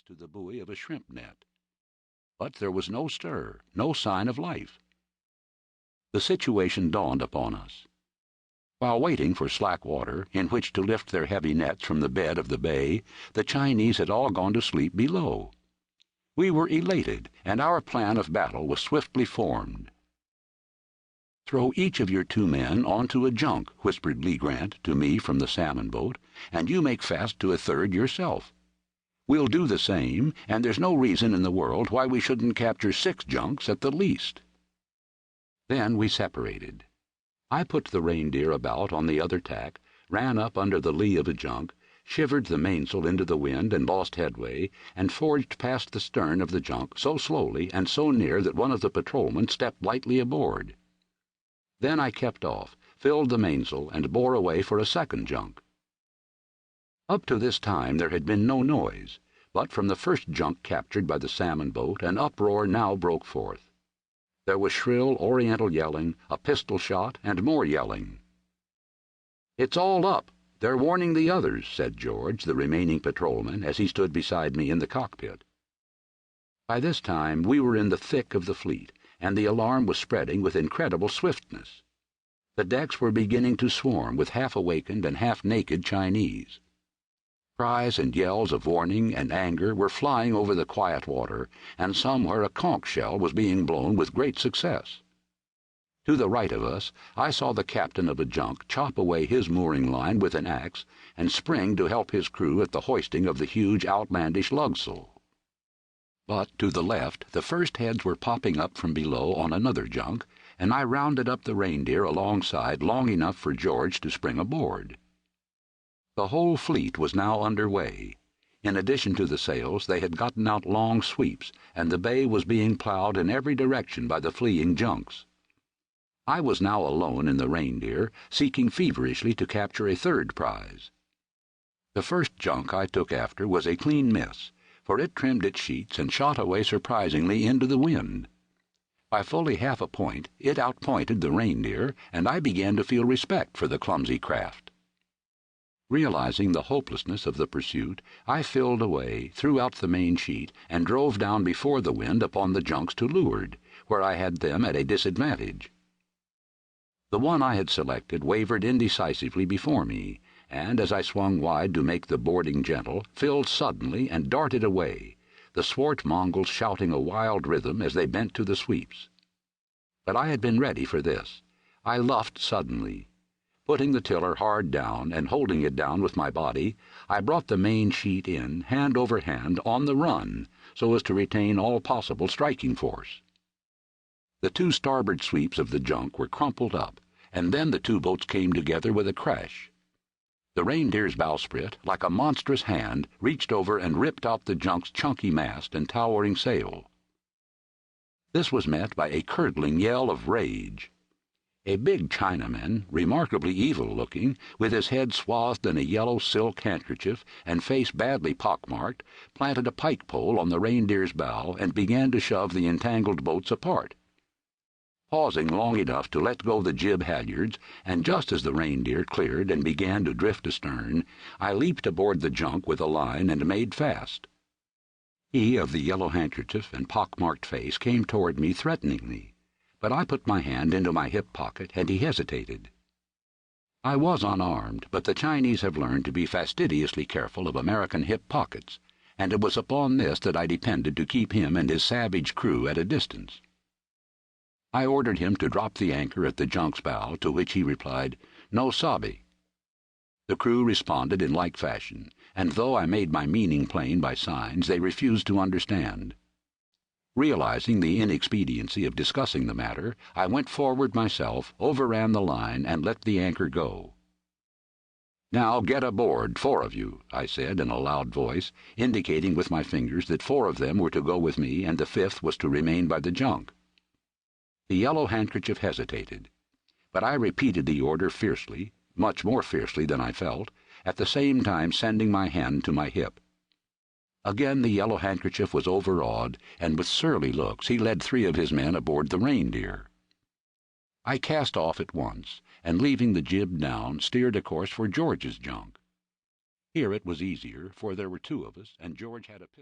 to the buoy of a shrimp net. But there was no stir, no sign of life. The situation dawned upon us. While waiting for slack water in which to lift their heavy nets from the bed of the bay, the Chinese had all gone to sleep below. We were elated, and our plan of battle was swiftly formed. "Throw each of your 2 men onto a junk," whispered Lee Grant to me from the salmon boat, "and you make fast to a third yourself. We'll do the same, and there's no reason in the world why we shouldn't capture 6 junks at the least." Then we separated. I put the Reindeer about on the other tack, ran up under the lee of a junk, shivered the mainsail into the wind and lost headway, and forged past the stern of the junk so slowly and so near that one of the patrolmen stepped lightly aboard. Then I kept off, filled the mainsail, and bore away for a second junk. Up to this time there had been no noise, but from the first junk captured by the salmon boat an uproar now broke forth. There was shrill Oriental yelling, a pistol shot, and more yelling. "It's all up. They're warning the others," said George, the remaining patrolman, as he stood beside me in the cockpit. By this time we were in the thick of the fleet, and the alarm was spreading with incredible swiftness. The decks were beginning to swarm with half-awakened and half-naked Chinese. Cries and yells of warning and anger were flying over the quiet water, and somewhere a conch shell was being blown with great success. To the right of us, I saw the captain of a junk chop away his mooring line with an axe and spring to help his crew at the hoisting of the huge outlandish lugsail. But to the left, the first heads were popping up from below on another junk, and I rounded up the Reindeer alongside long enough for George to spring aboard. The whole fleet was now under way. In addition to the sails, they had gotten out long sweeps, and the bay was being plowed in every direction by the fleeing junks. I was now alone in the Reindeer, seeking feverishly to capture a third prize. The first junk I took after was a clean miss, for it trimmed its sheets and shot away surprisingly into the wind. By fully half a point, it outpointed the Reindeer, and I began to feel respect for the clumsy craft. Realizing the hopelessness of the pursuit, I filled away, threw out the main sheet, and drove down before the wind upon the junks to leeward, where I had them at a disadvantage. The one I had selected wavered indecisively before me, and as I swung wide to make the boarding gentle, filled suddenly and darted away, the swart Mongols shouting a wild rhythm as they bent to the sweeps. But I had been ready for this. I luffed suddenly. Putting the tiller hard down and holding it down with my body, I brought the main sheet in, hand over hand, on the run, so as to retain all possible striking force. The 2 starboard sweeps of the junk were crumpled up, and then the 2 boats came together with a crash. The Reindeer's bowsprit, like a monstrous hand, reached over and ripped out the junk's chunky mast and towering sail. This was met by a curdling yell of rage. A big Chinaman, remarkably evil-looking, with his head swathed in a yellow silk handkerchief and face badly pockmarked, planted a pike-pole on the Reindeer's bow and began to shove the entangled boats apart. Pausing long enough to let go the jib halyards, and just as the Reindeer cleared and began to drift astern, I leaped aboard the junk with a line and made fast. He of the yellow handkerchief and pock-marked face came toward me threateningly, but I put my hand into my hip pocket, and he hesitated. I was unarmed, but the Chinese have learned to be fastidiously careful of American hip pockets, and it was upon this that I depended to keep him and his savage crew at a distance. I ordered him to drop the anchor at the junk's bow, to which he replied, "No sabe." The crew responded in like fashion, and though I made my meaning plain by signs, they refused to understand. Realizing the inexpediency of discussing the matter, I went forward myself, overran the line, and let the anchor go. "Now get aboard, 4 of you," I said in a loud voice, indicating with my fingers that 4 of them were to go with me and the 5th was to remain by the junk. The yellow handkerchief hesitated, but I repeated the order fiercely, much more fiercely than I felt, at the same time sending my hand to my hip. Again the yellow handkerchief was overawed, and with surly looks he led 3 of his men aboard the Reindeer. I cast off at once, and leaving the jib down, steered a course for George's junk. Here it was easier, for there were 2 of us, and George had a pistol.